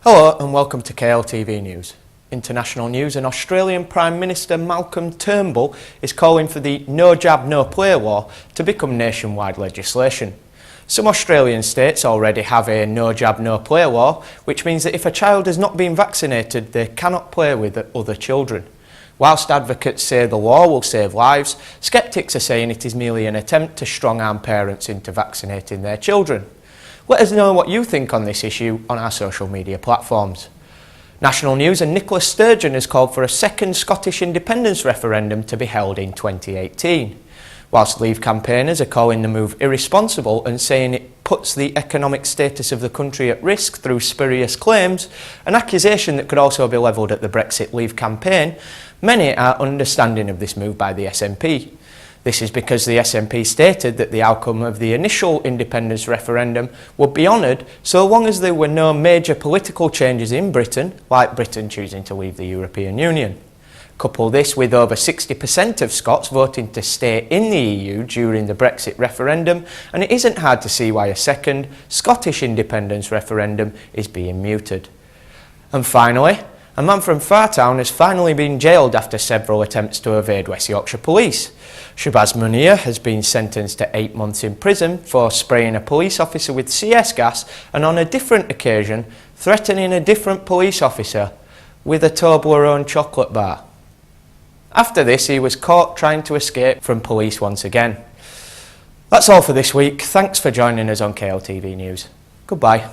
Hello and welcome to KLTV News. International news: and Australian Prime Minister Malcolm Turnbull is calling for the No Jab No Play law to become nationwide legislation. Some Australian states already have a No Jab No Play law, which means that if a child has not been vaccinated, they cannot play with other children. Whilst advocates say the law will save lives, sceptics are saying it is merely an attempt to strong-arm parents into vaccinating their children. Let us know what you think on this issue on our social media platforms. National news: and Nicola Sturgeon has called for a second Scottish Independence Referendum to be held in 2018. Whilst Leave campaigners are calling the move irresponsible and saying it puts the economic status of the country at risk through spurious claims, an accusation that could also be levelled at the Brexit Leave campaign, many are understanding of this move by the SNP. This is because the SNP stated that the outcome of the initial independence referendum would be honoured so long as there were no major political changes in Britain, like Britain choosing to leave the European Union. Couple this with over 60% of Scots voting to stay in the EU during the Brexit referendum, and it isn't hard to see why a second Scottish independence referendum is being mooted. And finally, a man from Fartown has finally been jailed after several attempts to evade West Yorkshire Police. Shabazz Munir has been sentenced to 8 months in prison for spraying a police officer with CS gas and on a different occasion threatening a different police officer with a Toblerone chocolate bar. After this, he was caught trying to escape from police once again. That's all for this week. Thanks for joining us on KLTV News. Goodbye.